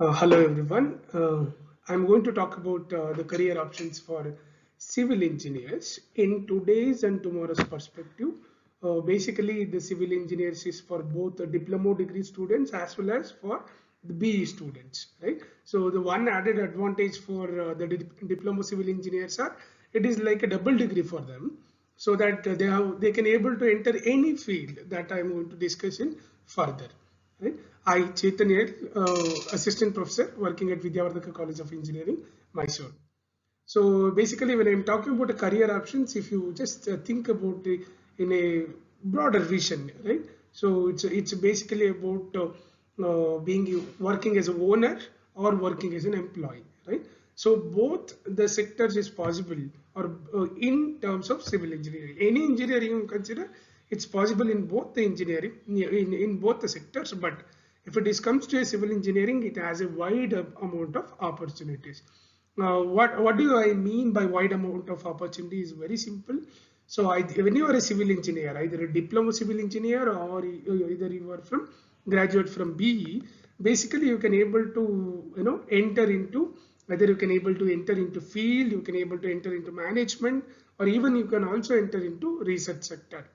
Hello everyone. I'm going to talk about the career options for civil engineers in today's and tomorrow's perspective. Basically, the civil engineers is for both the diploma degree students as well as for the BE students, right? So the one added advantage for the diploma civil engineers are it is like a double degree for them, so that they can able to enter any field that I'm going to discuss in further. Right? I, Chaitanya, assistant professor working at Vidyavardhaka College of Engineering, Mysore. So basically, when I'm talking about the career options, if you just think about it in a broader vision, right? So it's basically about being working as a owner or working as an employee, right? So both the sectors is possible, or in terms of civil engineering, any engineering you consider, it's possible in both the engineering, in both the sectors. But if it is comes to a civil engineering, it has a wide amount of opportunities. What do I mean by wide amount of opportunity is very simple. So when you are a civil engineer, either a diploma civil engineer or either you are from graduate from BE, basically you can able to enter into, whether you can able to enter into field, you can able to enter into management, or even you can also enter into research sector.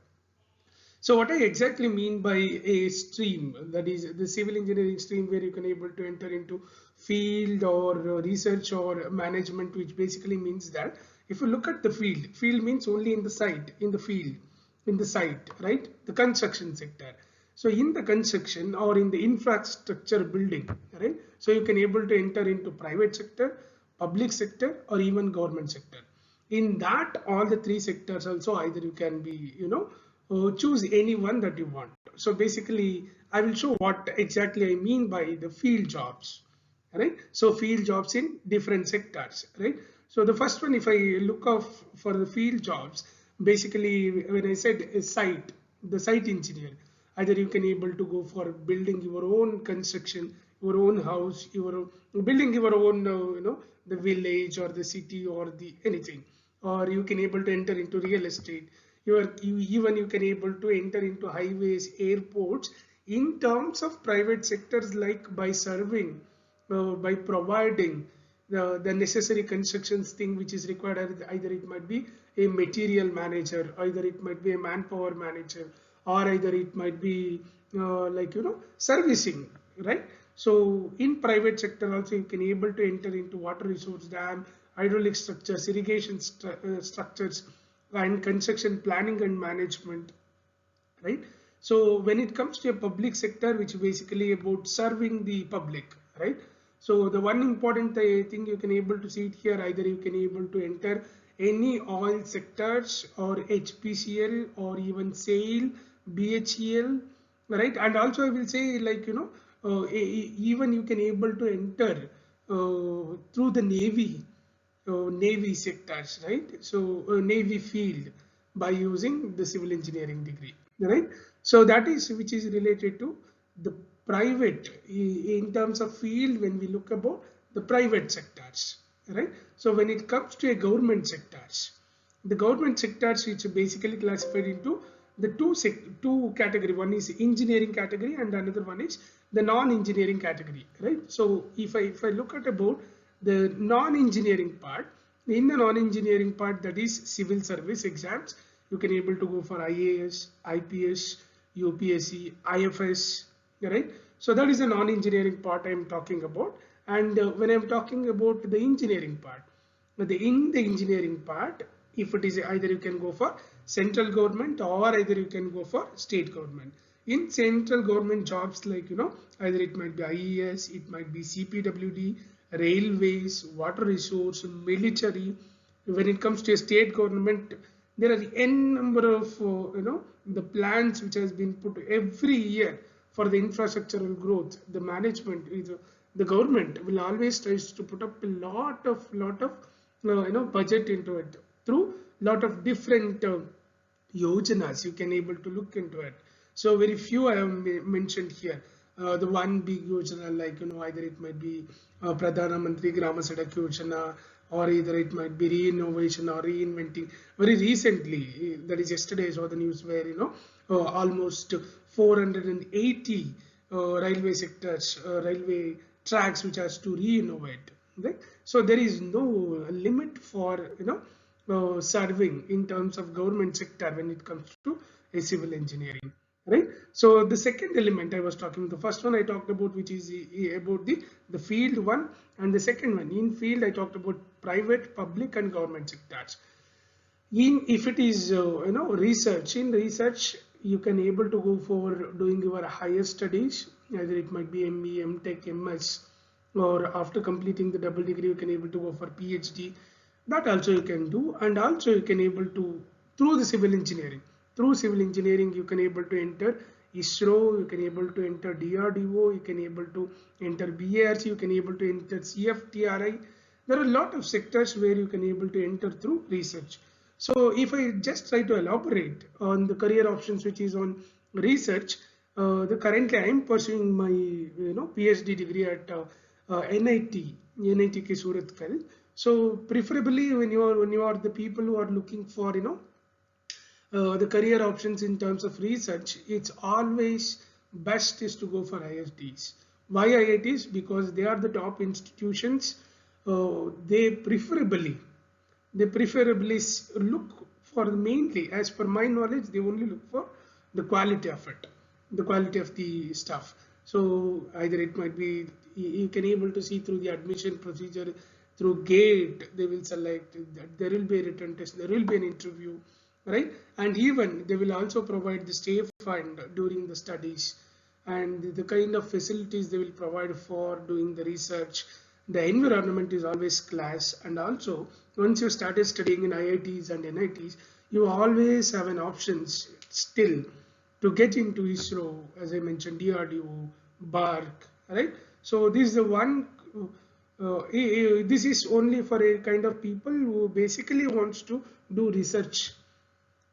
So what I exactly mean by a stream, that is the civil engineering stream, where you can able to enter into field or research or management, which basically means that if you look at the field means only in the site, in the field, in the site, right? The construction sector. So in the construction or in the infrastructure building, right? So you can able to enter into private sector, public sector, or even government sector. In that, all the three sectors also, either you can be, choose any one that you want. So basically, I will show what exactly I mean by the field jobs, right? So field jobs in different sectors, right? So the first one, if I look off for the field jobs, basically when I said a site, the site engineer, either you can able to go for building your own construction, your own house, your building your own, the village or the city or the anything, or you can able to enter into real estate. Even you can able to enter into highways, airports, in terms of private sectors, like by serving, by providing the necessary constructions thing which is required. Either it might be a material manager, either it might be a manpower manager, or either it might be servicing, right? So in private sector also you can able to enter into water resource, dam, hydraulic structures, irrigation structures, and construction planning and management, right? So when it comes to a public sector, which basically about serving the public, right? So the one important thing you can able to see it here, either you can able to enter any oil sectors or HPCL or even SAIL, BHEL, right? And also I will say, like, even you can able to enter through the Navy, Navy sectors, right? So Navy field, by using the civil engineering degree, right? So that is which is related to the private, in terms of field, when we look about the private sectors, right? So when it comes to a government sectors, the government sectors, which are basically classified into the two category. One is engineering category and another one is the non-engineering category, right? So if I look at about the non-engineering part, in the non-engineering part, that is civil service exams, you can able to go for IAS, IPS, UPSC, IFS, right? So that is the non-engineering part I am talking about. And when I am talking about the engineering part, in the engineering part, if it is either you can go for central government or either you can go for state government. In central government jobs, like, either it might be IES, it might be CPWD, railways, water resource, military. When it comes to a state government, there are n number of the plans which has been put every year for the infrastructural growth. The management is the government will always tries to put up a lot of budget into it through lot of different yojanas. You can able to look into it. So very few I have mentioned here. The one big yojana, like, either it might be Pradhana Mantri Grama Sadak Yojana, or either it might be re-innovation or reinventing. Very recently, that is yesterday, I saw the news where, almost 480 railway sectors, railway tracks which has to re-innovate, right? So there is no limit for serving in terms of government sector when it comes to a civil engineering, right? So the second element I was talking, the first one I talked about, which is about the field one, and the second one in field I talked about private, public and government sectors. In if it is research, in research you can able to go for doing your higher studies, either it might be ME, MTech, MS, or after completing the double degree you can able to go for PhD. That also you can do, and also you can able to through the civil engineering. Through civil engineering you can able to enter ISRO, you can able to enter DRDO, you can able to enter BARC, you can able to enter CFTRI. There are a lot of sectors where you can able to enter through research. So if I just try to elaborate on the career options which is on research, the currently I am pursuing my PhD degree at NIT K Surathkal. So preferably when you are the people who are looking for the career options in terms of research, it's always best is to go for IITs. Why IITs? Because they are the top institutions. They preferably look for mainly, as per my knowledge, they only look for the quality of it, the quality of the stuff. So either it might be you can able to see through the admission procedure through gate, they will select that there will be a written test, there will be an interview, right? And even they will also provide the stay fund during the studies, and the kind of facilities they will provide for doing the research. The environment is always class, and also once you started studying in IITs and NITs, you always have an options still to get into ISRO, as I mentioned, DRDO, BARC, right? So this is the one. This is only for a kind of people who basically wants to do research,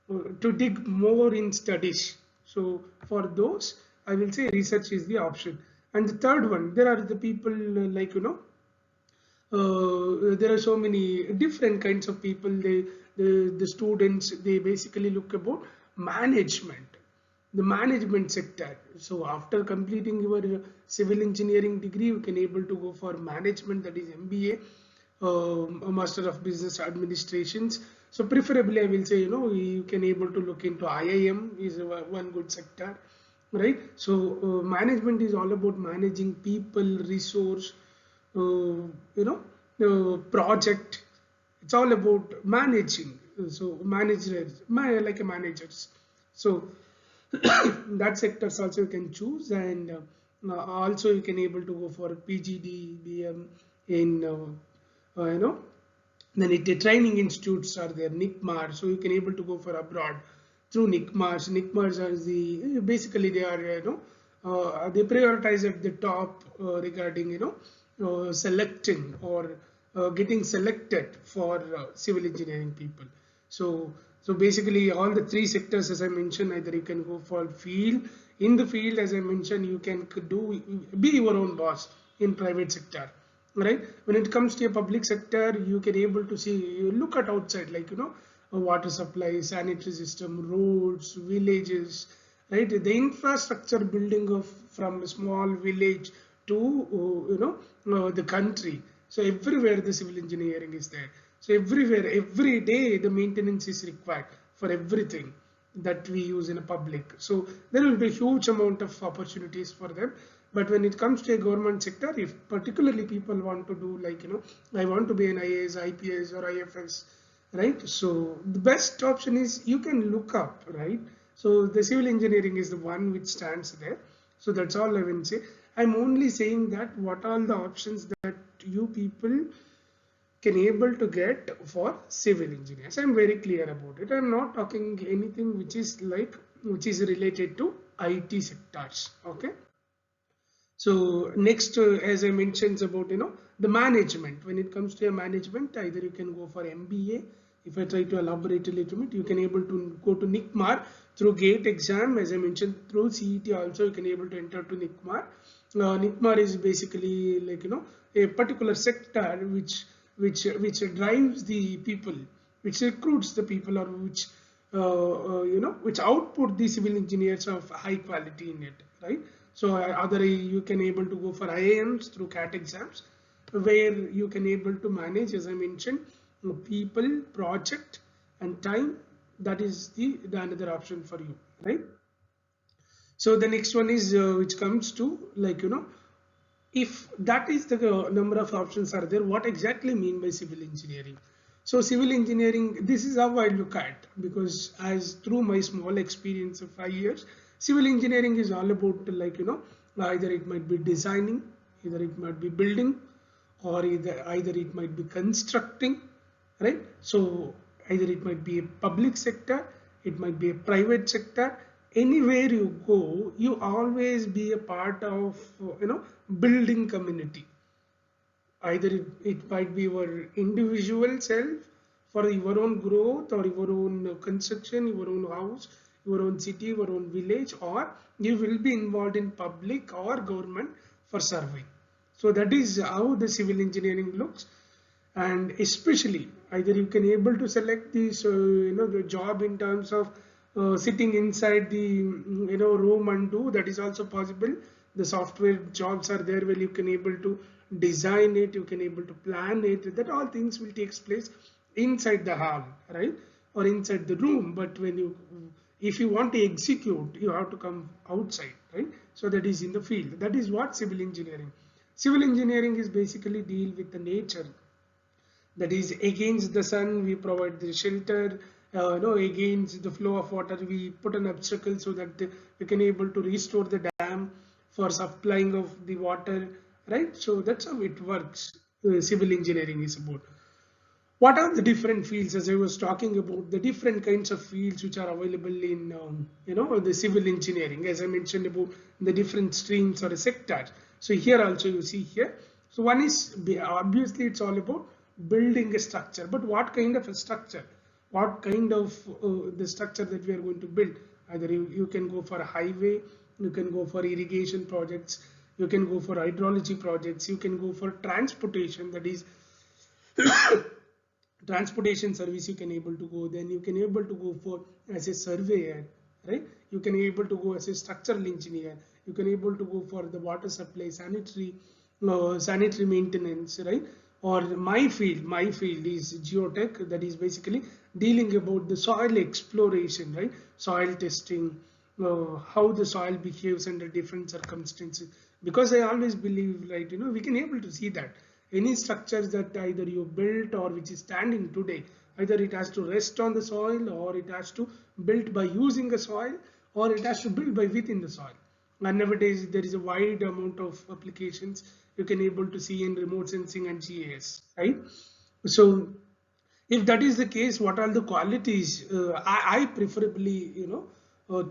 to dig more in studies. So for those, I will say research is the option. And the third one, there are the people like there are so many different kinds of people. The students, they basically look about management, the management sector. So after completing your civil engineering degree, you can able to go for management, that is MBA, a Master of Business Administrations. So preferably I will say you can able to look into IIM is one good sector, right? So management is all about managing people, resource, project. It's all about managing. So managers, like a managers. So that sectors also you can choose, and also you can able to go for PGD, BM in then the training institutes are there, NICMAR, so you can able to go for abroad through NICMARs. NICMARs are the basically they are they prioritize at the top regarding selecting or getting selected for civil engineering people. So basically all the three sectors, as I mentioned, either you can go for field. In the field, as I mentioned, you can be your own boss in private sector, right? When it comes to a public sector, you can able to see, you look at outside, like a water supply, sanitary system, roads, villages, right? The infrastructure building of from a small village to the country. So everywhere the civil engineering is there. So everywhere, every day the maintenance is required for everything that we use in a public. So there will be a huge amount of opportunities for them. But when it comes to a government sector, if particularly people want to do like I want to be an IAS, IPS or IFS, right? So the best option is you can look up, right? So the civil engineering is the one which stands there. So that's all I will say. I'm only saying that what are the options that you people can able to get for civil engineers. I'm very clear about it. I'm not talking anything which is related to IT sectors. Okay. So next, as I mentioned about the management. When it comes to a management, either you can go for MBA. If I try to elaborate a little bit, you can able to go to NICMAR through GATE exam. As I mentioned, through CET also you can able to enter to NICMAR. NICMAR is basically like a particular sector which drives the people, which recruits the people, or which which output the civil engineers of high quality in it, right? So other you can able to go for IIMs through CAT exams, where you can able to manage, as I mentioned, people, project, and time. That is the another option for you, right? So the next one is which comes to, like, if that is the number of options are there, what exactly mean by civil engineering? So civil engineering, this is how I look at, because as through my small experience of 5 years, civil engineering is all about, like, either it might be designing, either it might be building, or either it might be constructing, right? So either it might be a public sector, it might be a private sector. Anywhere you go, you always be a part of, building community. Either it might be your individual self for your own growth, or your own construction, your own house, your own city, your own village, or you will be involved in public or government for survey. So that is how the civil engineering looks. And especially either you can able to select this the job in terms of sitting inside the room and do, that is also possible. The software jobs are there where you can able to design it, you can able to plan it, that all things will take place inside the hall, right, or inside the room. But when you, if you want to execute, you have to come outside, right? So that is in the field. That is what civil engineering. Civil engineering is basically deal with the nature, that is against the sun we provide the shelter, no, against the flow of water we put an obstacle so that we can able to restore the dam for supplying of the water, right? So that's how it works. Civil engineering is about. What are the different fields? As I was talking about, the different kinds of fields which are available in the civil engineering, as I mentioned about the different streams or sectors. So here also you see here, so one is obviously it's all about building a structure, but what kind of a structure, what kind of the structure that we are going to build? Either you can go for a highway, you can go for irrigation projects, you can go for hydrology projects, you can go for transportation, that is transportation service you can able to go. Then you can able to go for as a surveyor, right? You can able to go as a structural engineer, you can able to go for the water supply, sanitary maintenance, right? Or my field is geotech, that is basically dealing about the soil exploration, right? Soil testing, how the soil behaves under different circumstances. Because I always believe, right, we can able to see that any structures that either you built or which is standing today, either it has to rest on the soil, or it has to built by using the soil, or it has to build by within the soil. And nowadays there is a wide amount of applications you can able to see in remote sensing and GIS, right? So if that is the case, what are the qualities? I preferably,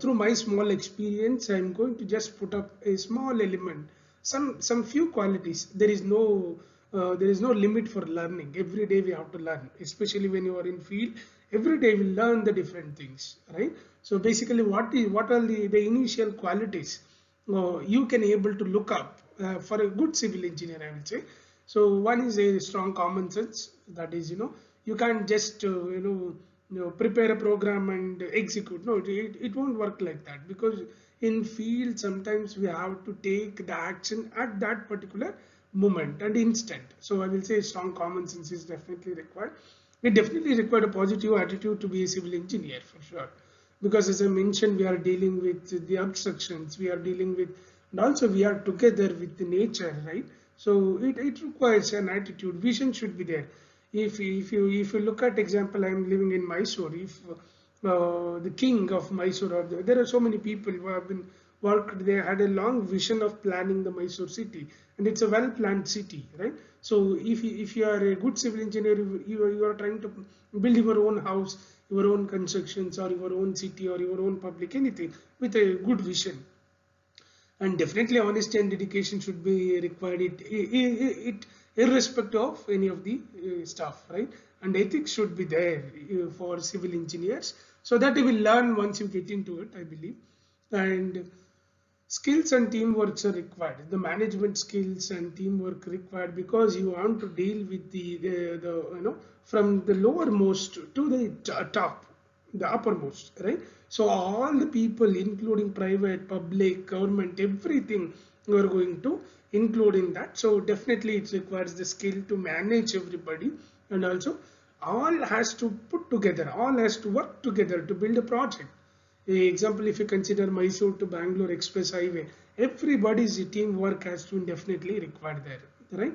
through my small experience, I'm going to just put up a small element, some few qualities. There is no limit for learning. Every day we have to learn, especially when you are in field. Every day we learn the different things, right? So basically, what are the initial qualities you can able to look up for a good civil engineer, I will say. So one is a strong common sense. That is, you can't just prepare a program and execute. No, it won't work like that, because in field sometimes we have to take the action at that particular moment and instant. So I will say strong common sense is definitely required. It definitely required a positive attitude to be a civil engineer, for sure, because as I mentioned, we are dealing with the obstructions, we are dealing with, and also we are together with the nature, right? So it requires an attitude. Vision should be there. If you look at example, I am living in Mysore. If the king of Mysore, or there are so many people who have been worked, they had a long vision of planning the Mysore city, and it's a well planned city, right? So if you are a good civil engineer, you are trying to build your own house, your own constructions, or your own city, or your own public, anything with a good vision. And definitely honesty and dedication should be required, it irrespective of any of the stuff, right? And ethics should be there for civil engineers, so that you will learn once you get into it, I believe. And skills and teamwork are required. The management skills and teamwork required, because you want to deal with the from the lowermost to the top. the uppermost, right? So all the people, including private, public, government, everything, we are going to include in that. So definitely it requires the skill to manage everybody, and also all has to put together, all has to work together to build a project. Example, if you consider Mysore to Bangalore Express Highway, everybody's teamwork has to definitely required there, right?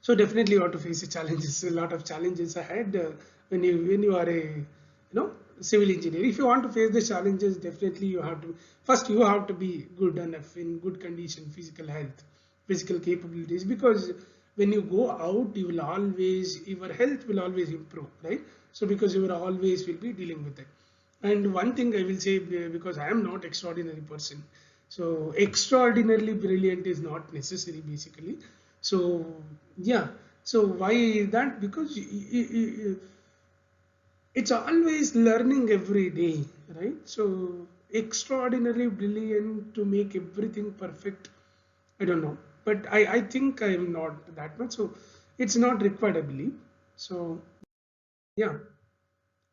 So definitely you have to face the challenges, a lot of challenges ahead when you are a civil engineer. If you want to face the challenges, definitely you have to first you have to be good enough, in good condition, physical health, physical capabilities, because when you go out, you will always, your health will always improve, right? So because you will always will be dealing with it. And one thing I will say, because I am not extraordinary person, so extraordinarily brilliant is not necessary basically. So yeah, so why is that? Because it's always learning every day, right? So extraordinarily brilliant to make everything perfect, I don't know, but I think I am not that much, so it's not required, I believe. So yeah.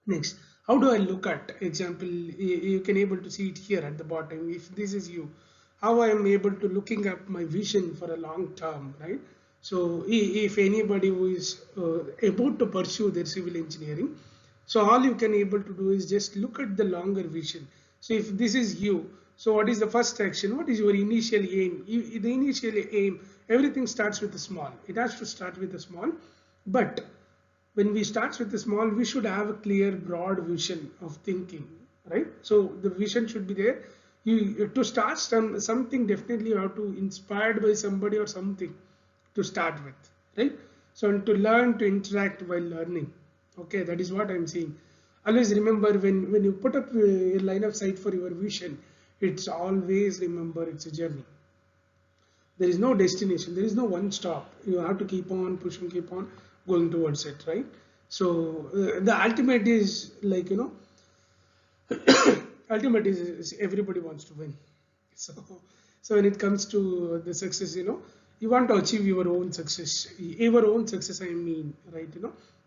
Next, how do I look at example? You can able to see it here at the bottom. If this is you, how I am able to looking at my vision for a long term, right? So if anybody who is about to pursue their civil engineering, so all you can able to do is just look at the longer vision. So if this is you, so what is the first action? What is your initial aim? The initial aim, everything starts with a small. It has to start with a small, but when we start with the small, we should have a clear broad vision of thinking, right? So the vision should be there. You to start something, definitely you have to inspired by somebody or something to start with, right? So and to learn to interact while learning. Okay, that is what I'm saying. Always remember, when you put up a line of sight for your vision, it's always remember it's a journey. There is no destination, there is no one stop. You have to keep on pushing, keep on going towards it, right? So the ultimate is like, ultimate is everybody wants to win. So so when it comes to the success, you want to achieve your own success. Your own success, I mean, right?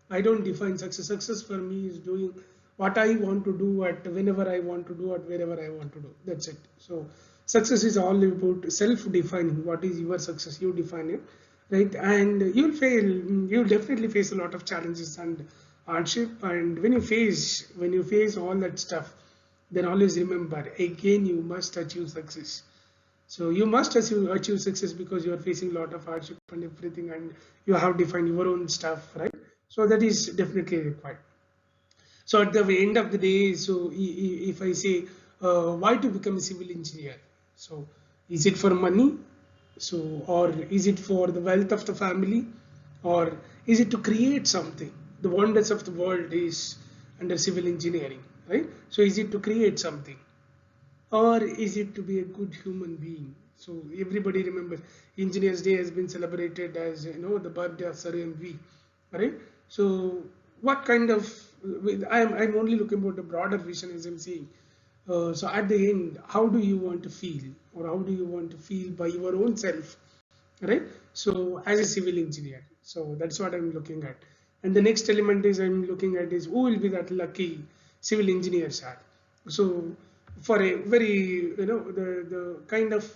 I don't define success. Success for me is doing what I want to do at whenever I want to do, at wherever I want to do. That's it. So success is all about self-defining. What is your success? You define it, right? And you'll fail. You'll definitely face a lot of challenges and hardship. And when you face all that stuff, then always remember, again, you must achieve success. So you must achieve success because you are facing a lot of hardship and everything, and you have defined your own stuff, right? So that is definitely required. So at the end of the day, so if I say, why to become a civil engineer? So is it for money? So, or is it for the wealth of the family? Or is it to create something? The wonders of the world is under civil engineering, right? So is it to create something? Or is it to be a good human being? So everybody remembers Engineers Day has been celebrated as, the birthday of Sir MV, right? So what kind of, I'm only looking about the broader vision as I'm saying. So at the end, how do you want to feel, or how do you want to feel by your own self, right? So as a civil engineer, so that's what I'm looking at. And the next element is I'm looking at is who will be that lucky civil engineers are. So for a very, the kind of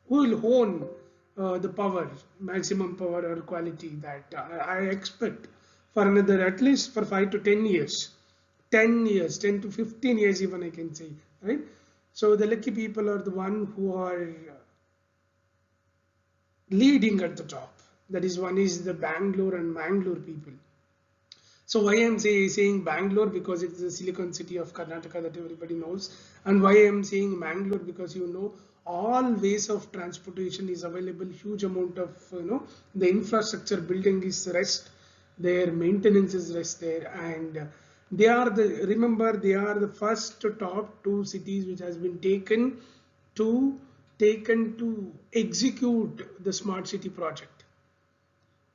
who will hone the power, maximum power or quality that I expect for another, at least for 5 to 10 years, 10 years, 10 to 15 years even, I can say, right? So the lucky people are the one who are leading at the top. That is, one is the Bangalore and Mangalore people. So why I'm saying Bangalore, because it's the Silicon City of Karnataka that everybody knows, and why I'm saying Mangalore, because all ways of transportation is available. Huge amount of the infrastructure building is rest there, maintenance is rest there, and they are the first top two cities which has been to taken to execute the smart city project.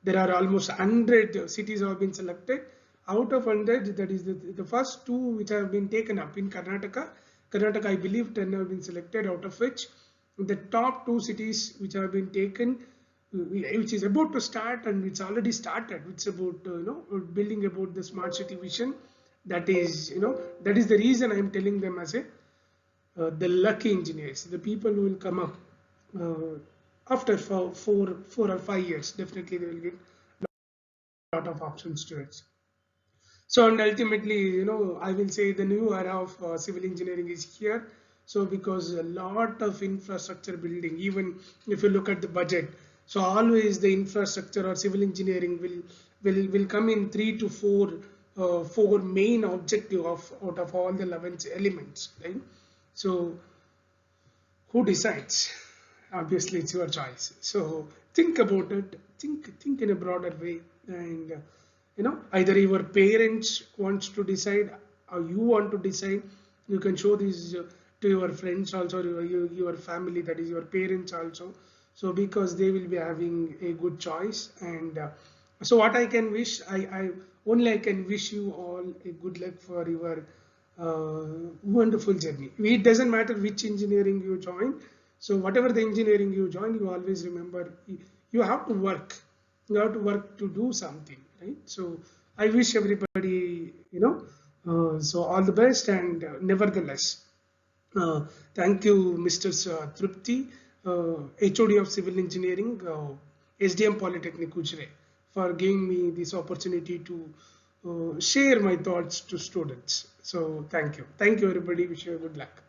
There are almost 100 cities have been selected. Out of 100, that is the first two which have been taken up in Karnataka. Karnataka, I believe 10 have been selected, out of which the top two cities which have been taken, which is about to start, and it's already started. It's about building about the smart city vision, That is, that is the reason I'm telling them as a the lucky engineers, the people who will come up after 4 or 5 years. Definitely, they will get a lot of options to it. So, and ultimately, I will say the new era of civil engineering is here. So, because a lot of infrastructure building, even if you look at the budget, so always the infrastructure or civil engineering will come in three to four main objective of out of all the 11 elements, right? So, who decides? Obviously, it's your choice. So think about it. Think in a broader way, and either your parents wants to decide or you want to decide. You can show this to your friends also, your family, that is your parents also. So because they will be having a good choice, and so what I can wish, I can wish you all a good luck for your wonderful journey. It doesn't matter which engineering you join. So whatever the engineering you join, you always remember you have to work. You have to work to do something, right? So I wish everybody, so all the best, and nevertheless, thank you, Mr. Trupti, HOD of Civil Engineering, SDM Polytechnic Ujre, for giving me this opportunity to share my thoughts to students. So thank you. Thank you, everybody. Wish you good luck.